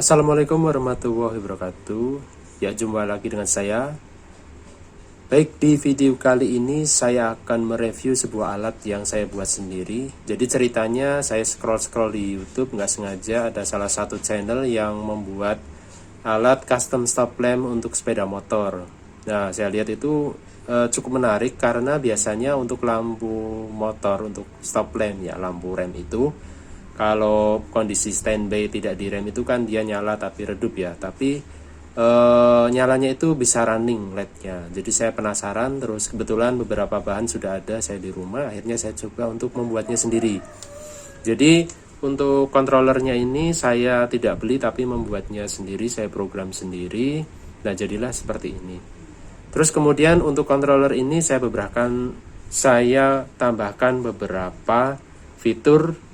Assalamualaikum warahmatullahi wabarakatuh. Ya, jumpa lagi dengan saya. Baik, di video kali ini saya akan mereview sebuah alat yang saya buat sendiri. Jadi ceritanya saya scroll-scroll di YouTube, nggak sengaja ada salah satu channel yang membuat alat custom stop lamp untuk sepeda motor. Nah, saya lihat itu cukup menarik karena biasanya untuk lampu motor, untuk stop lamp ya, lampu rem itu kalau kondisi standby tidak direm itu kan dia nyala tapi redup ya, tapi nyalanya itu bisa running LED-nya. Jadi saya penasaran, terus kebetulan beberapa bahan sudah ada saya di rumah, akhirnya saya coba untuk membuatnya sendiri. Jadi untuk controllernya ini saya tidak beli tapi membuatnya sendiri, saya program sendiri. Nah, jadilah seperti ini. Terus kemudian untuk controller ini saya tambahkan beberapa fitur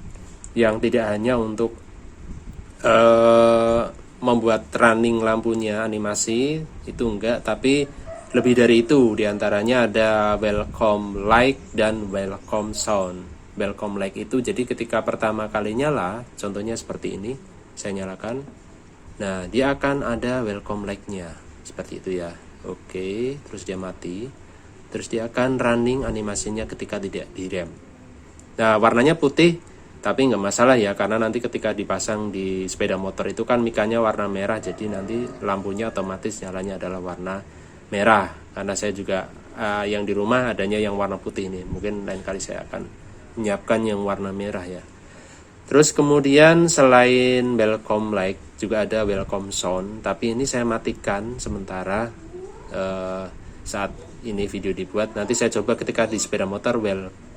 yang tidak hanya untuk membuat running lampunya animasi, itu enggak, tapi lebih dari itu. Diantaranya ada welcome light dan welcome sound. Welcome light itu jadi ketika pertama kali nyala, contohnya seperti ini, saya nyalakan, nah dia akan ada welcome light-nya seperti itu ya. Oke, terus dia mati, terus dia akan running animasinya ketika tidak direm. Nah, warnanya putih tapi nggak masalah ya, karena nanti ketika dipasang di sepeda motor itu kan mikanya warna merah, jadi nanti lampunya otomatis nyalanya adalah warna merah. Karena saya juga yang di rumah adanya yang warna putih ini, mungkin lain kali saya akan menyiapkan yang warna merah ya. Terus kemudian selain welcome light juga ada welcome sound, tapi ini saya matikan sementara saat ini video dibuat. Nanti saya coba ketika di sepeda motor welcome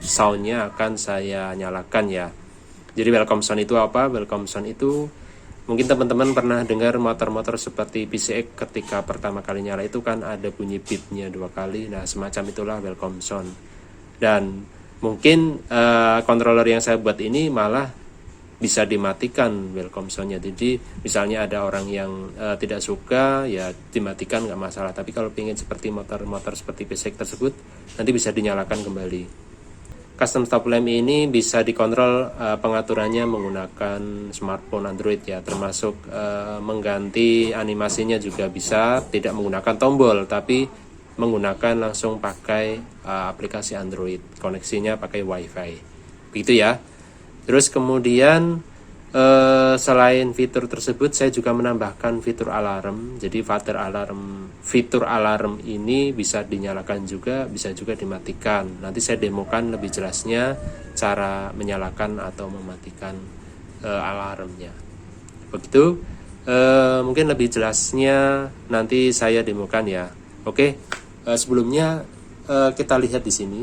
soundnya akan saya nyalakan ya. Jadi welcome sound itu apa? Welcome sound itu mungkin teman-teman pernah dengar motor-motor seperti PCX ketika pertama kali nyala itu kan ada bunyi beepnya 2 kali. Nah, semacam itulah welcome sound. Dan mungkin controller yang saya buat ini malah bisa dimatikan welcome soundnya. Jadi misalnya ada orang yang tidak suka ya dimatikan, nggak masalah. Tapi kalau ingin seperti motor-motor seperti PCX tersebut, nanti bisa dinyalakan kembali. Custom stop lamp ini bisa dikontrol pengaturannya menggunakan smartphone Android ya, termasuk mengganti animasinya juga bisa, tidak menggunakan tombol tapi menggunakan langsung pakai aplikasi Android, koneksinya pakai WiFi. Begitu ya. Terus kemudian selain fitur tersebut saya juga menambahkan fitur alarm. Jadi fitur alarm ini bisa dinyalakan juga, bisa juga dimatikan. Nanti saya demokan lebih jelasnya cara menyalakan atau mematikan alarmnya. Begitu. Mungkin lebih jelasnya nanti saya demokan ya. Oke. Sebelumnya kita lihat di sini.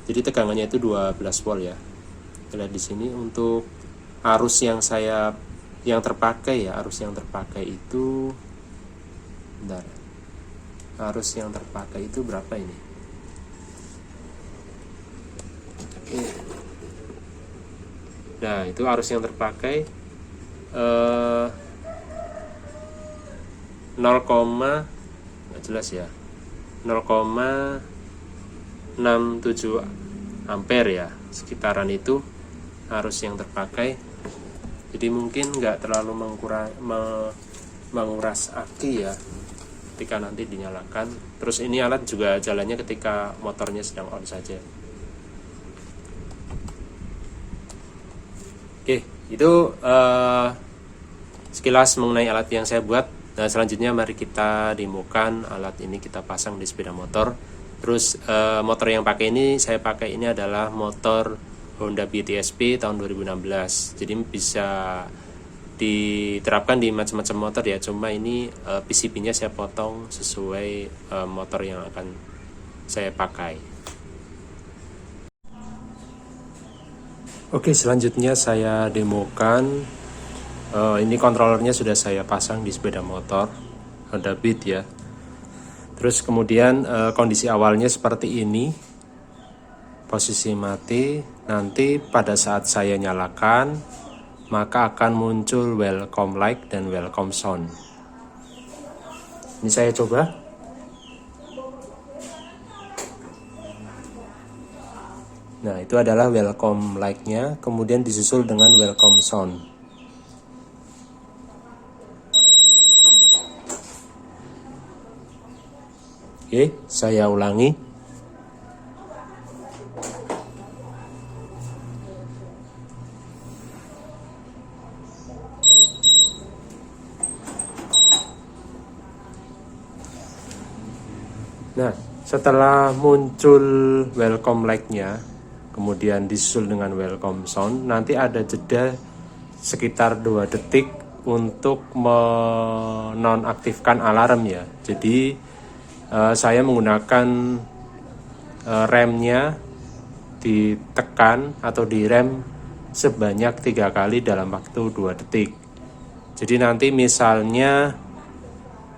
Jadi tegangannya itu 12 volt ya. Kita lihat di sini untuk arus yang terpakai ya, arus yang terpakai itu bentar. Arus yang terpakai itu berapa ini? Nah, itu arus yang terpakai 0, nggak jelas ya, 0,67 ampere ya, sekitaran itu arus yang terpakai. Jadi mungkin nggak terlalu menguras aki ya ketika nanti dinyalakan. Terus ini alat juga jalannya ketika motornya sedang on saja. Oke, itu sekilas mengenai alat yang saya buat. Nah, selanjutnya mari kita demokan alat ini, kita pasang di sepeda motor. Terus motor yang saya pakai ini adalah motor Honda BTSP tahun 2016. Jadi bisa diterapkan di macam-macam motor ya. Cuma ini PCB-nya saya potong sesuai motor yang akan saya pakai. Oke, selanjutnya saya demokan. Ini controllernya sudah saya pasang di sepeda motor Honda Beat ya. Terus kemudian kondisi awalnya seperti ini. Posisi mati, nanti pada saat saya nyalakan maka akan muncul welcome light dan welcome sound. Ini saya coba. Nah, itu adalah welcome light-nya, kemudian disusul dengan welcome sound. Oke, saya ulangi. Nah, setelah muncul welcome like-nya, kemudian disusul dengan welcome sound, nanti ada jeda sekitar 2 detik untuk menonaktifkan alarm ya. Jadi saya menggunakan remnya ditekan atau direm sebanyak 3 kali dalam waktu 2 detik. Jadi nanti misalnya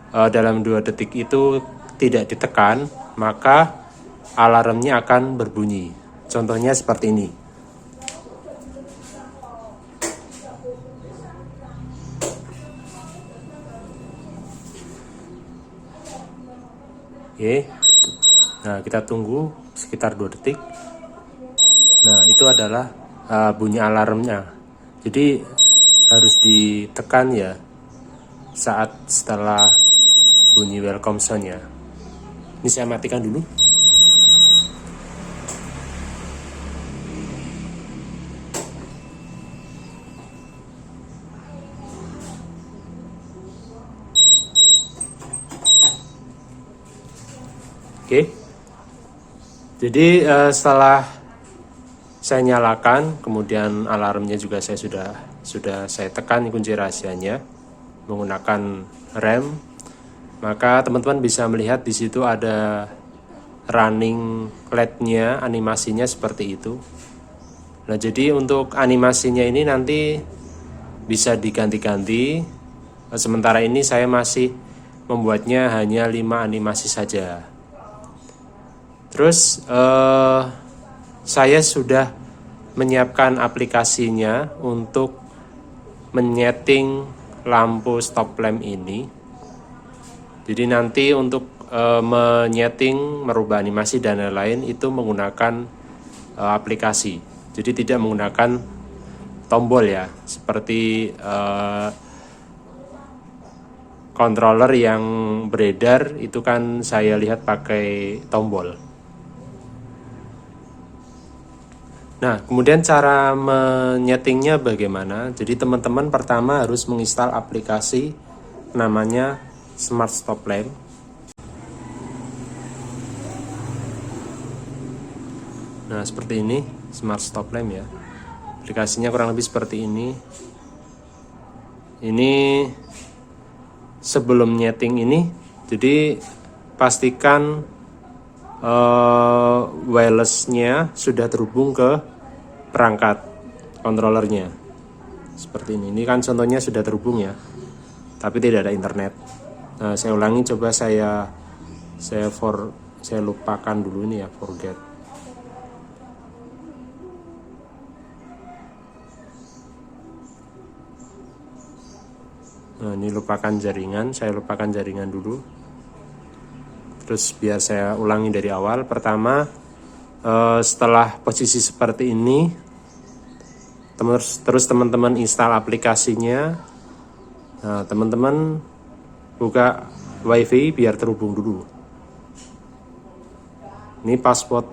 dalam 2 detik itu tidak ditekan, maka alarmnya akan berbunyi. Contohnya seperti ini. Oke. Nah, kita tunggu sekitar 2 detik. Nah, itu adalah bunyi alarmnya. Jadi harus ditekan ya saat setelah bunyi welcome sound-nya. Ini saya matikan dulu. Oke. Jadi setelah saya nyalakan, kemudian alarmnya juga saya sudah saya tekan kunci rahasianya menggunakan rem, maka teman-teman bisa melihat di situ ada running LED-nya, animasinya seperti itu. Nah, jadi untuk animasinya ini nanti bisa diganti-ganti. Sementara ini saya masih membuatnya hanya 5 animasi saja. Terus saya sudah menyiapkan aplikasinya untuk menyeting lampu stop lamp ini. Jadi nanti untuk menyeting, merubah animasi dan lain-lain itu menggunakan aplikasi. Jadi tidak menggunakan tombol ya, seperti controller yang beredar itu kan saya lihat pakai tombol. Nah, kemudian cara menyetingnya bagaimana? Jadi teman-teman pertama harus menginstal aplikasi namanya Smart Stop Lamp. Nah, seperti ini Smart Stop Lamp ya. Aplikasinya kurang lebih seperti ini. Ini sebelum nyeting ini, jadi pastikan wirelessnya sudah terhubung ke perangkat controllernya seperti ini. Ini kan contohnya sudah terhubung ya, tapi tidak ada internet. Nah, saya ulangi, coba saya lupakan dulu ini ya, forget. Nah, ini lupakan jaringan, saya lupakan jaringan dulu. Terus biar saya ulangi dari awal. Pertama, setelah posisi seperti ini, terus teman-teman install aplikasinya. Nah, teman-teman buka wifi biar terhubung dulu. Ini password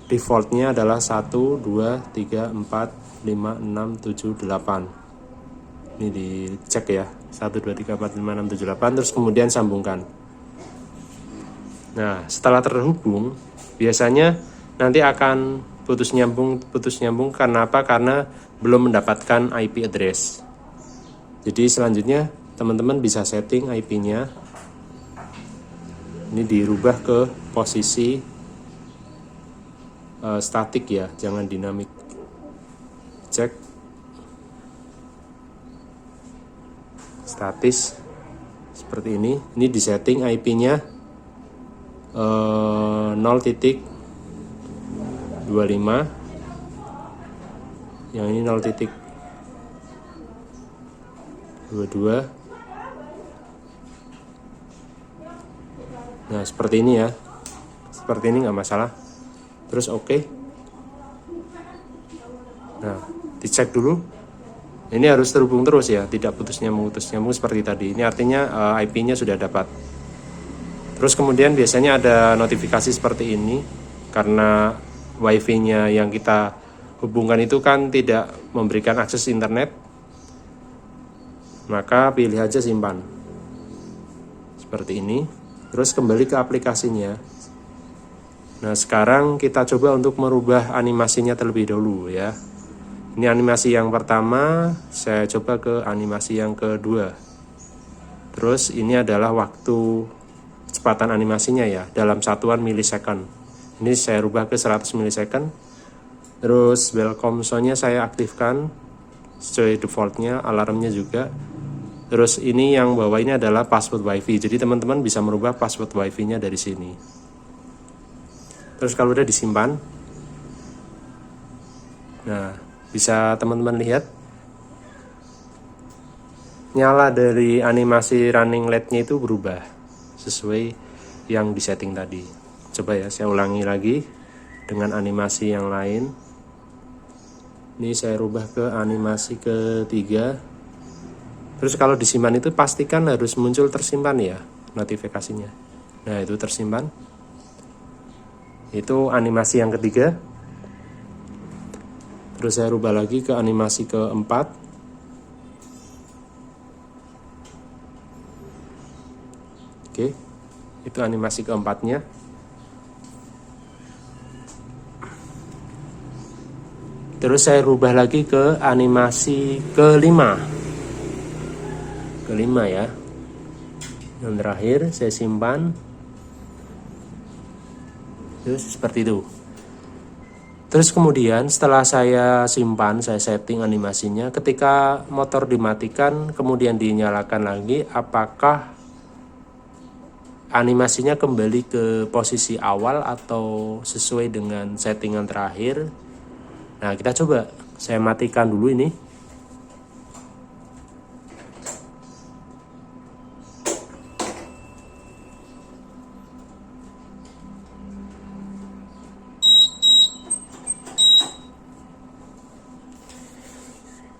defaultnya adalah 1 2 3 4 5 6 7 8. Ini dicek ya, 1 2 3 4 5 6 7 8. Terus kemudian sambungkan. Nah, setelah terhubung, biasanya nanti akan putus nyambung karena apa? Karena belum mendapatkan IP address. Jadi selanjutnya teman-teman bisa setting IP-nya. Ini dirubah ke posisi statik ya, jangan dinamik. Cek statis seperti ini. Ini disetting IP-nya 0.25, yang ini 0.22. Nah, seperti ini ya, seperti ini nggak masalah. Terus oke. Nah, dicek dulu. Ini harus terhubung terus ya, tidak putus nyambung seperti tadi. Ini artinya IP-nya sudah dapat. Terus kemudian biasanya ada notifikasi seperti ini karena wifi-nya yang kita hubungkan itu kan tidak memberikan akses internet, maka pilih aja simpan seperti ini. Terus kembali ke aplikasinya. Nah, sekarang kita coba untuk merubah animasinya terlebih dahulu ya. Ini animasi yang pertama, saya coba ke animasi yang kedua. Terus ini adalah waktu kecepatan animasinya ya, dalam satuan milisecond. Ini saya rubah ke 100 milisecond. Terus welcome sound-nya saya aktifkan sesuai defaultnya, alarmnya juga. Terus ini yang bawah ini adalah password wifi. Jadi teman-teman bisa merubah password wifi-nya dari sini. Terus kalau udah disimpan, nah bisa teman-teman lihat nyala dari animasi running LED-nya itu berubah sesuai yang disetting tadi. Coba ya, saya ulangi lagi dengan animasi yang lain. Ini saya rubah ke animasi ketiga. Terus kalau disimpan itu pastikan harus muncul tersimpan ya notifikasinya. Nah, itu tersimpan. Itu animasi yang ketiga. Terus saya rubah lagi ke animasi keempat. Oke, itu animasi keempatnya. Terus saya rubah lagi ke animasi kelima. Kelima ya. Yang terakhir saya simpan. Terus seperti itu. Terus kemudian setelah saya simpan, saya setting animasinya, ketika motor dimatikan kemudian dinyalakan lagi, apakah animasinya kembali ke posisi awal atau sesuai dengan settingan terakhir? Nah, kita coba. Saya matikan dulu ini.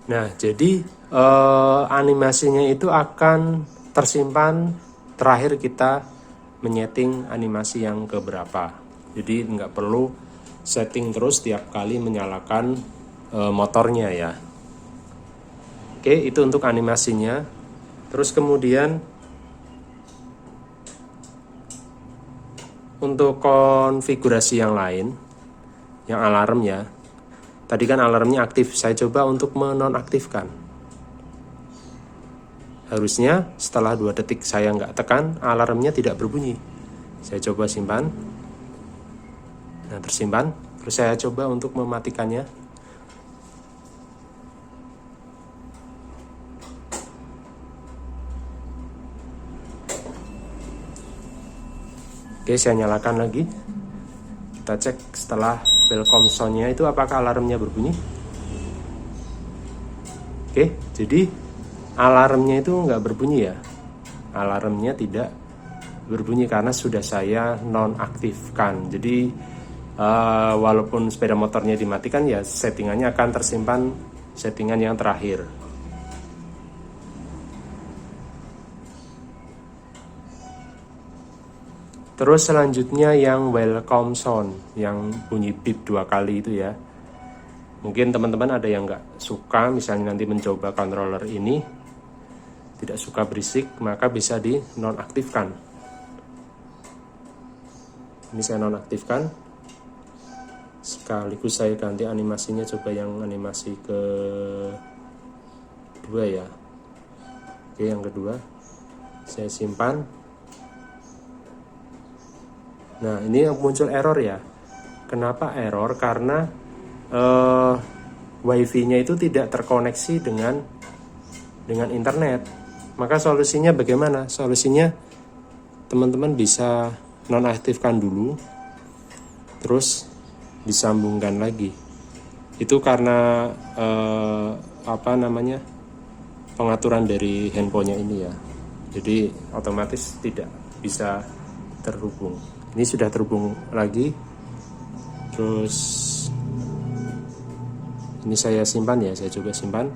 Nah, jadi animasinya itu akan tersimpan terakhir kita menyeting animasi yang keberapa. Jadi nggak perlu setting terus tiap kali menyalakan motornya ya. Oke, itu untuk animasinya. Terus kemudian untuk konfigurasi yang lain, yang alarm ya. Tadi kan alarmnya aktif, saya coba untuk menonaktifkan. Harusnya setelah 2 detik saya nggak tekan, alarmnya tidak berbunyi. Saya coba simpan. Nah, tersimpan. Terus saya coba untuk mematikannya. Oke, saya nyalakan lagi. Kita cek setelah welcome sound-nya itu apakah alarmnya berbunyi. Oke, jadi alarmnya itu nggak berbunyi ya. Alarmnya tidak berbunyi karena sudah saya nonaktifkan. Jadi walaupun sepeda motornya dimatikan ya settingannya akan tersimpan settingan yang terakhir. Terus selanjutnya yang welcome sound, yang bunyi beep 2 kali itu ya. Mungkin teman-teman ada yang nggak suka, misalnya nanti mencoba controller ini tidak suka berisik, maka bisa di nonaktifkan. Ini saya nonaktifkan. Sekaligus saya ganti animasinya, coba yang animasi kedua ya. Oke, yang kedua saya simpan. Nah, ini yang muncul error ya. Kenapa error? Karena wifi-nya itu tidak terkoneksi dengan internet. Maka solusinya bagaimana? Solusinya teman-teman bisa nonaktifkan dulu, terus disambungkan lagi. Itu karena pengaturan dari handphonenya ini ya. Jadi otomatis tidak bisa terhubung. Ini sudah terhubung lagi. Terus ini saya simpan ya, saya coba simpan.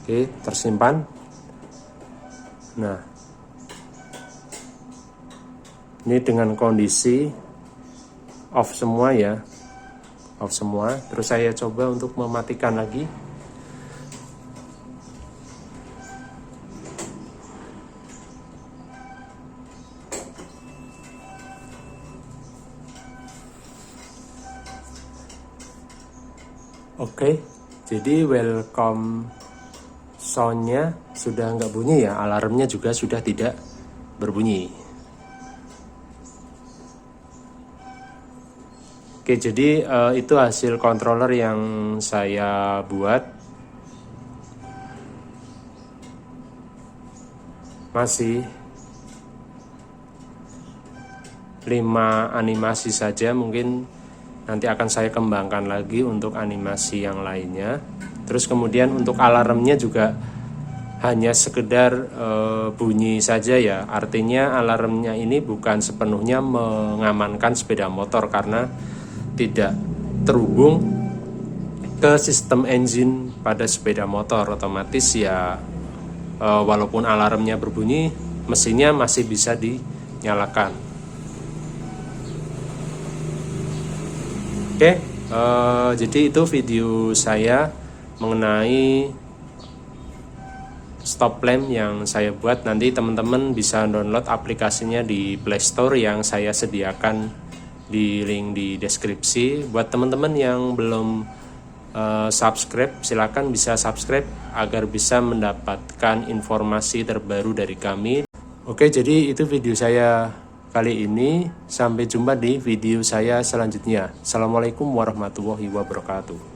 Oke, tersimpan. Nah, Ini dengan kondisi off semua ya, off semua. Terus saya coba untuk mematikan lagi. Oke, jadi welcome soundnya sudah nggak bunyi ya, alarmnya juga sudah tidak berbunyi. Oke, jadi itu hasil controller yang saya buat. Masih 5 animasi saja, mungkin nanti akan saya kembangkan lagi untuk animasi yang lainnya. Terus kemudian untuk alarmnya juga hanya sekedar bunyi saja ya. Artinya alarmnya ini bukan sepenuhnya mengamankan sepeda motor karena tidak terhubung ke sistem engine pada sepeda motor. Otomatis ya walaupun alarmnya berbunyi, mesinnya masih bisa dinyalakan. Oke, jadi itu video saya mengenai stop lamp yang saya buat. Nanti teman-teman bisa download aplikasinya di Play Store yang saya sediakan di link di deskripsi. Buat teman-teman yang belum subscribe, silakan bisa subscribe agar bisa mendapatkan informasi terbaru dari kami. Oke, jadi itu video saya kali ini. Sampai jumpa di video saya selanjutnya. Assalamualaikum warahmatullahi wabarakatuh.